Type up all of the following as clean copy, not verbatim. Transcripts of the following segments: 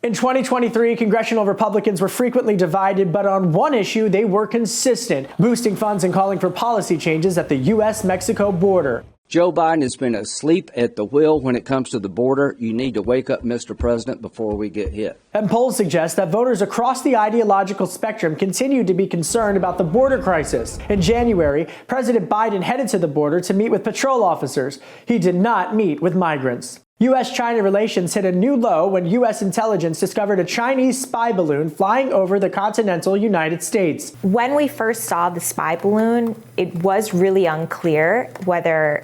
In 2023, congressional Republicans were frequently divided, but on one issue, they were consistent, boosting funds and calling for policy changes at the U.S.-Mexico border. Joe Biden has been asleep at the wheel when it comes to the border. You need to wake up, Mr. President, before we get hit. And polls suggest that voters across the ideological spectrum continue to be concerned about the border crisis. In January, President Biden headed to the border to meet with patrol officers. He did not meet with migrants. U.S.-China relations hit a new low when U.S. intelligence discovered a Chinese spy balloon flying over the continental United States. When we first saw the spy balloon, it was really unclear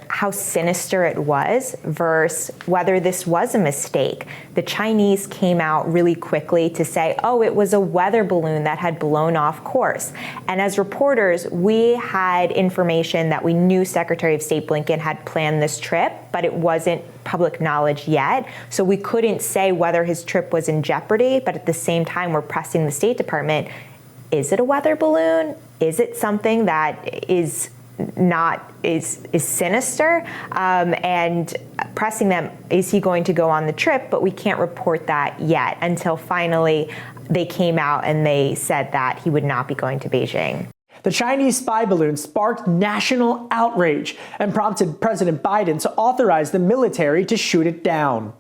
how sinister it was versus whether this was a mistake. The Chinese came out really quickly to say, oh, it was a weather balloon that had blown off course. And as reporters, we had information that we knew Secretary of State Blinken had planned this trip, but it wasn't public knowledge yet. So we couldn't say whether his trip was in jeopardy, but at the same time, we're pressing the State Department. Is it a weather balloon? Is it something that is sinister? And pressing them, is he going to go on the trip? But we can't report that yet until finally they came out and they said that he would not be going to Beijing. The Chinese spy balloon sparked national outrage and prompted President Biden to authorize the military to shoot it down.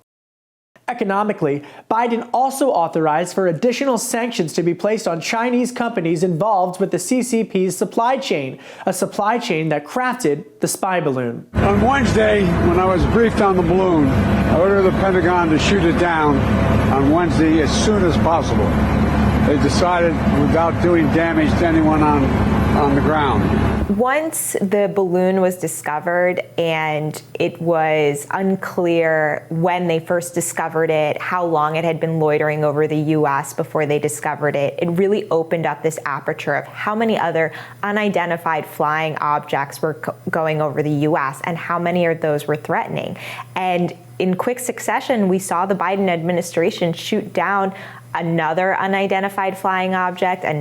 Economically, Biden also authorized for additional sanctions to be placed on Chinese companies involved with the CCP's supply chain, a supply chain that crafted the spy balloon. On Wednesday, when I was briefed on the balloon, I ordered the Pentagon to shoot it down on Wednesday as soon as possible. They decided without doing damage to anyone on the ground. Once the balloon was discovered and it was unclear when they first discovered it, how long it had been loitering over the U.S. before they discovered it, it really opened up this aperture of how many other unidentified flying objects were going over the U.S. and how many of those were threatening. And in quick succession, we saw the Biden administration shoot down another unidentified flying object, and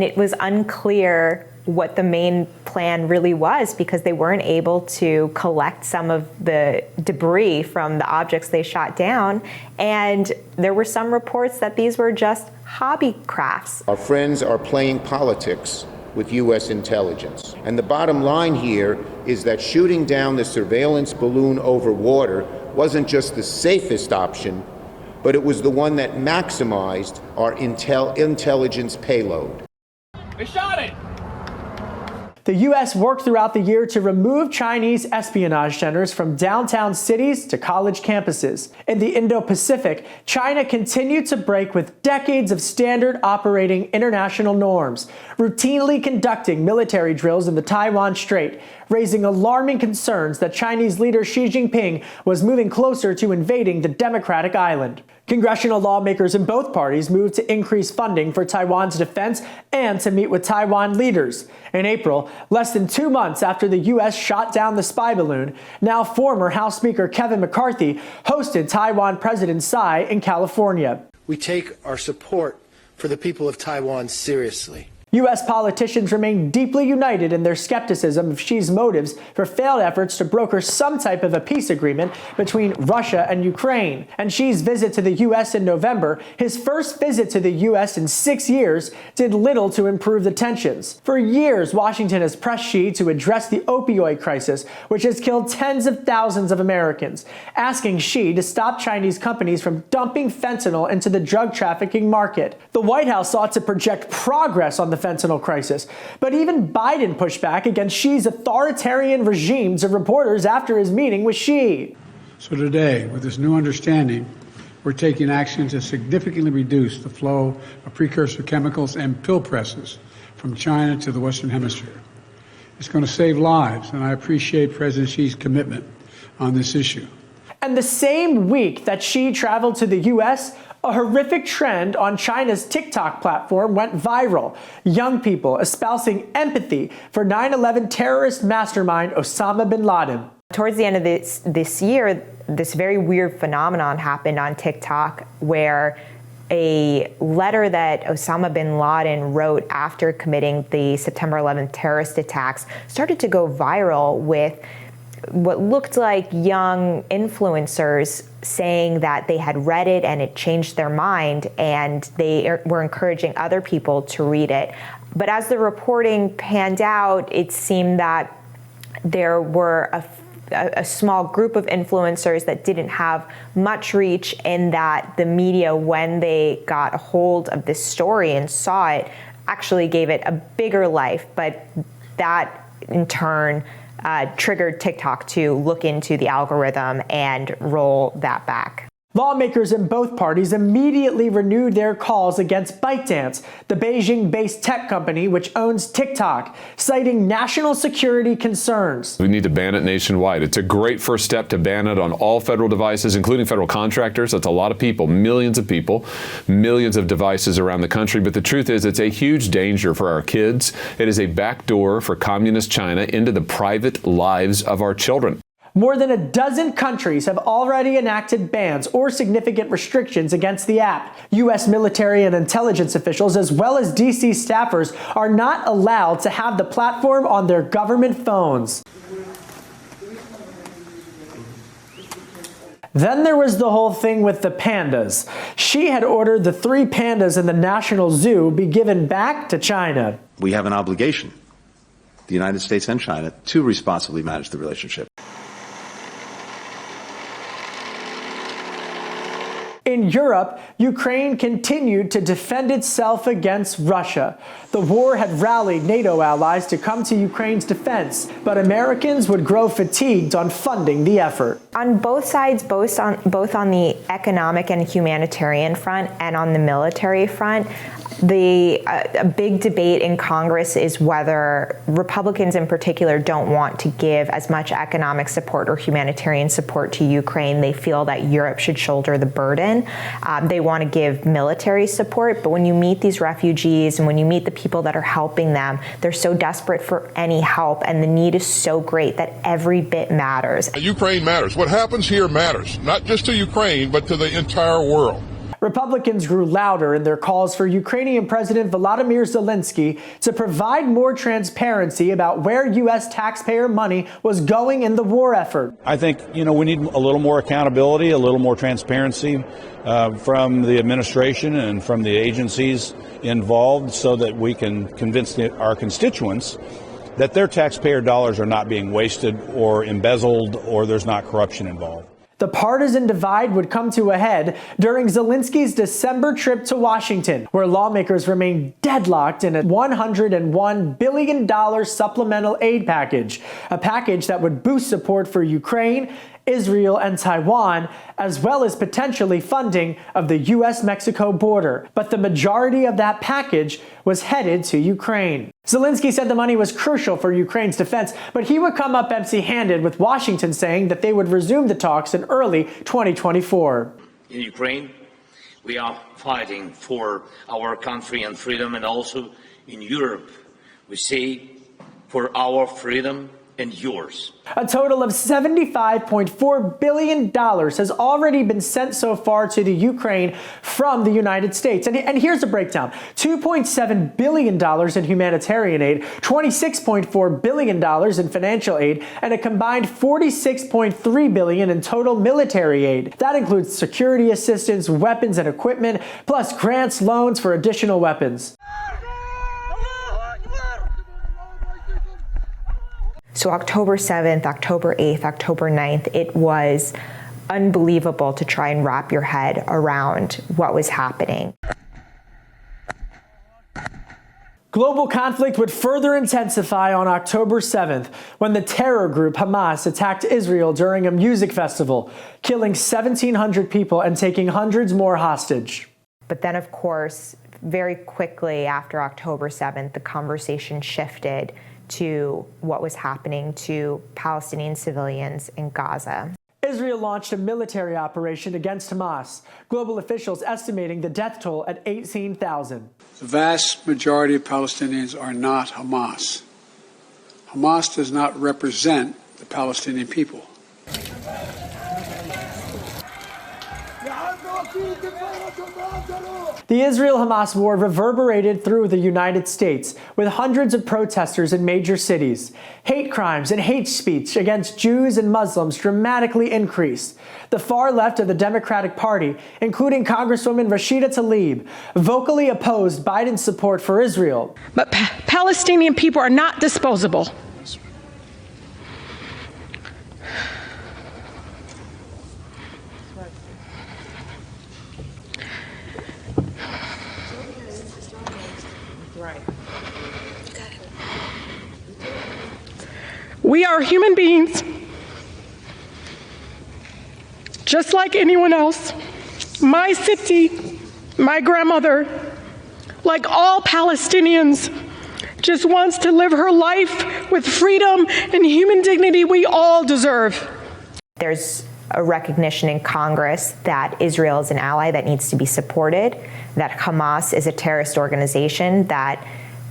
it was unclear what the main plan really was because they weren't able to collect some of the debris from the objects they shot down. And there were some reports that these were just hobby crafts. Our friends are playing politics with U.S. intelligence. And the bottom line here is that shooting down the surveillance balloon over water wasn't just the safest option, but it was the one that maximized our intelligence payload. They shot it! The U.S. worked throughout the year to remove Chinese espionage centers from downtown cities to college campuses. In the Indo-Pacific, China continued to break with decades of standard operating international norms, routinely conducting military drills in the Taiwan Strait, raising alarming concerns that Chinese leader Xi Jinping was moving closer to invading the democratic island. Congressional lawmakers in both parties moved to increase funding for Taiwan's defense and to meet with Taiwan leaders. In April, less than 2 months after the U.S. shot down the spy balloon, now former House Speaker Kevin McCarthy hosted Taiwan President Tsai in California. We take our support for the people of Taiwan seriously. U.S. politicians remain deeply united in their skepticism of Xi's motives for failed efforts to broker some type of a peace agreement between Russia and Ukraine. And Xi's visit to the U.S. in November, his first visit to the U.S. in 6 years, did little to improve the tensions. For years, Washington has pressed Xi to address the opioid crisis, which has killed tens of thousands of Americans, asking Xi to stop Chinese companies from dumping fentanyl into the drug trafficking market. The White House sought to project progress on the fentanyl crisis, but even Biden pushed back against Xi's authoritarian regime to reporters after his meeting with Xi. So today, with this new understanding, we're taking action to significantly reduce the flow of precursor chemicals and pill presses from China to the Western Hemisphere. It's going to save lives, and I appreciate President Xi's commitment on this issue. And the same week that Xi traveled to the U.S., a horrific trend on China's TikTok platform went viral. Young people espousing empathy for 9/11 terrorist mastermind Osama bin Laden. Towards the end of this year, this very weird phenomenon happened on TikTok where a letter that Osama bin Laden wrote after committing the September 11th terrorist attacks started to go viral with what looked like young influencers saying that they had read it and it changed their mind, and they were encouraging other people to read it. But as the reporting panned out, it seemed that there were a small group of influencers that didn't have much reach, and that the media, when they got a hold of this story and saw it, actually gave it a bigger life. But that in turn triggered TikTok to look into the algorithm and roll that back. Lawmakers in both parties immediately renewed their calls against ByteDance, the Beijing-based tech company which owns TikTok, citing national security concerns. We need to ban it nationwide. It's a great first step to ban it on all federal devices, including federal contractors. That's a lot of people, millions of devices around the country. But the truth is, it's a huge danger for our kids. It is a backdoor for communist China into the private lives of our children. More than a dozen countries have already enacted bans or significant restrictions against the app. U.S. military and intelligence officials, as well as D.C. staffers, are not allowed to have the platform on their government phones. Then there was the whole thing with the pandas. Xi had ordered the 3 pandas in the National Zoo be given back to China. We have an obligation, the United States and China, to responsibly manage the relationship. In Europe, Ukraine continued to defend itself against Russia. The war had rallied NATO allies to come to Ukraine's defense, but Americans would grow fatigued on funding the effort. On both sides, both on the economic and humanitarian front and on the military front, a big debate in Congress is whether Republicans in particular don't want to give as much economic support or humanitarian support to Ukraine. They feel that Europe should shoulder the burden. They want to give military support, but when you meet these refugees and when you meet the people that are helping them, they're so desperate for any help, and the need is so great that every bit matters. Ukraine matters. What happens here matters, not just to Ukraine, but to the entire world. Republicans grew louder in their calls for Ukrainian President Volodymyr Zelensky to provide more transparency about where U.S. taxpayer money was going in the war effort. I think, we need a little more accountability, a little more transparency from the administration and from the agencies involved so that we can convince our constituents that their taxpayer dollars are not being wasted or embezzled or there's not corruption involved. The partisan divide would come to a head during Zelensky's December trip to Washington, where lawmakers remained deadlocked in a $101 billion supplemental aid package, a package that would boost support for Ukraine, Israel, and Taiwan, as well as potentially funding of the U.S.-Mexico border. But the majority of that package was headed to Ukraine. Zelensky said the money was crucial for Ukraine's defense, but he would come up empty-handed, with Washington saying that they would resume the talks in early 2024. In Ukraine, we are fighting for our country and freedom, and also in Europe, we say for our freedom and yours. A total of $75.4 billion has already been sent so far to the Ukraine from the United States. And here's a breakdown. $2.7 billion in humanitarian aid, $26.4 billion in financial aid, and a combined $46.3 billion in total military aid. That includes security assistance, weapons and equipment, plus grants, loans for additional weapons. So October 7th, October 8th, October 9th, it was unbelievable to try and wrap your head around what was happening. Global conflict would further intensify on October 7th when the terror group Hamas attacked Israel during a music festival, killing 1,700 people and taking hundreds more hostage. But then, of course, very quickly after October 7th, the conversation shifted to what was happening to Palestinian civilians in Gaza. Israel launched a military operation against Hamas, global officials estimating the death toll at 18,000. The vast majority of Palestinians are not Hamas. Hamas does not represent the Palestinian people. The Israel-Hamas war reverberated through the United States, with hundreds of protesters in major cities. Hate crimes and hate speech against Jews and Muslims dramatically increased. The far left of the Democratic Party, including Congresswoman Rashida Tlaib, vocally opposed Biden's support for Israel. But Palestinian people are not disposable. We are human beings, just like anyone else. My city, my grandmother, like all Palestinians, just wants to live her life with freedom and human dignity we all deserve. There's a recognition in Congress that Israel is an ally that needs to be supported, that Hamas is a terrorist organization, that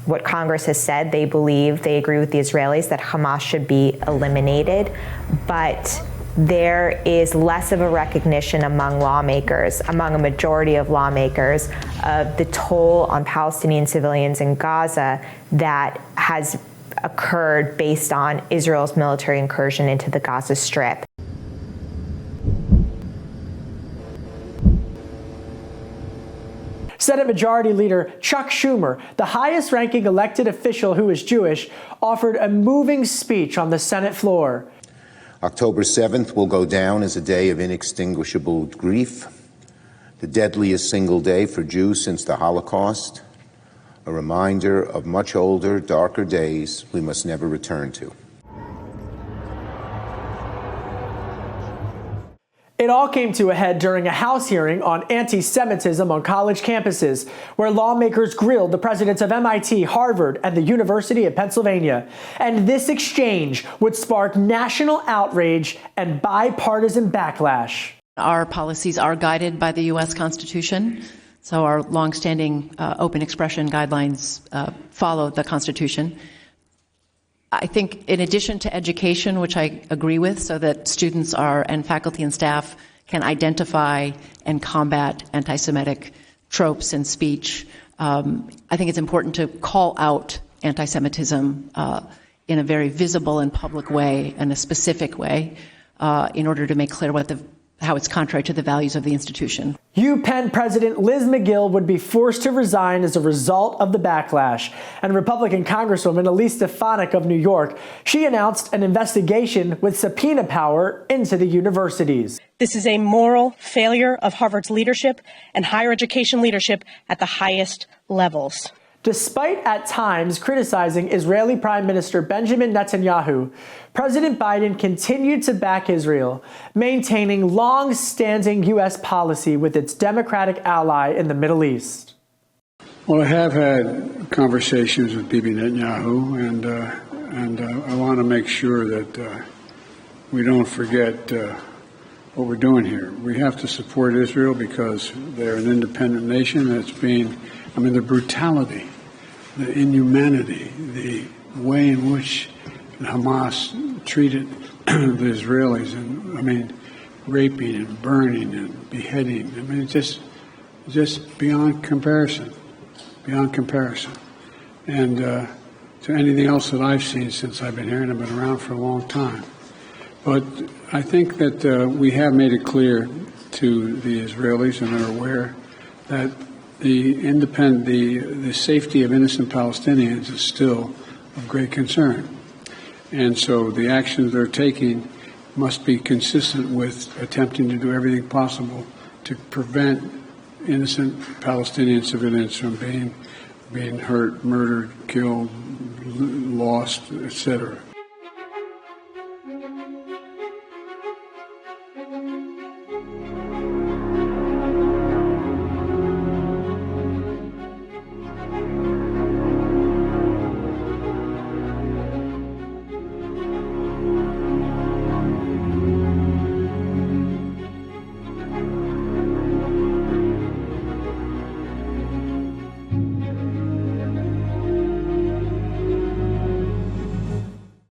what Congress has said, they believe, they agree with the Israelis that Hamas should be eliminated, but there is less of a recognition among lawmakers, among a majority of lawmakers, of the toll on Palestinian civilians in Gaza that has occurred based on Israel's military incursion into the Gaza Strip. Senate Majority Leader Chuck Schumer, the highest-ranking elected official who is Jewish, offered a moving speech on the Senate floor. October 7th will go down as a day of inextinguishable grief, the deadliest single day for Jews since the Holocaust, a reminder of much older, darker days we must never return to. It all came to a head during a House hearing on anti-Semitism on college campuses, where lawmakers grilled the presidents of MIT, Harvard, and the University of Pennsylvania. And this exchange would spark national outrage and bipartisan backlash. Our policies are guided by the U.S. Constitution, so our longstanding open expression guidelines follow the Constitution. I think in addition to education, which I agree with, so that students and faculty and staff can identify and combat anti-Semitic tropes in speech, I think it's important to call out anti-Semitism in a very visible and public way and a specific way in order to make clear how it's contrary to the values of the institution. UPenn President Liz Magill would be forced to resign as a result of the backlash. And Republican Congresswoman Elise Stefanik of New York, she announced an investigation with subpoena power into the universities. This is a moral failure of Harvard's leadership and higher education leadership at the highest levels. Despite at times criticizing Israeli Prime Minister Benjamin Netanyahu, President Biden continued to back Israel, maintaining long-standing U.S. policy with its Democratic ally in the Middle East. Well, I have had conversations with Bibi Netanyahu, and I want to make sure that we don't forget what we're doing here. We have to support Israel because they're an independent nation that's the brutality, the inhumanity, the way in which Hamas treated the Israelis, and raping and burning and beheading. It's just beyond comparison, and to anything else that I've seen since I've been here, and I've been around for a long time. But I think that we have made it clear to the Israelis, and they're aware, that the safety of innocent Palestinians is still of great concern. And so the actions they're taking must be consistent with attempting to do everything possible to prevent innocent Palestinian civilians from being hurt, murdered, killed, lost, etc.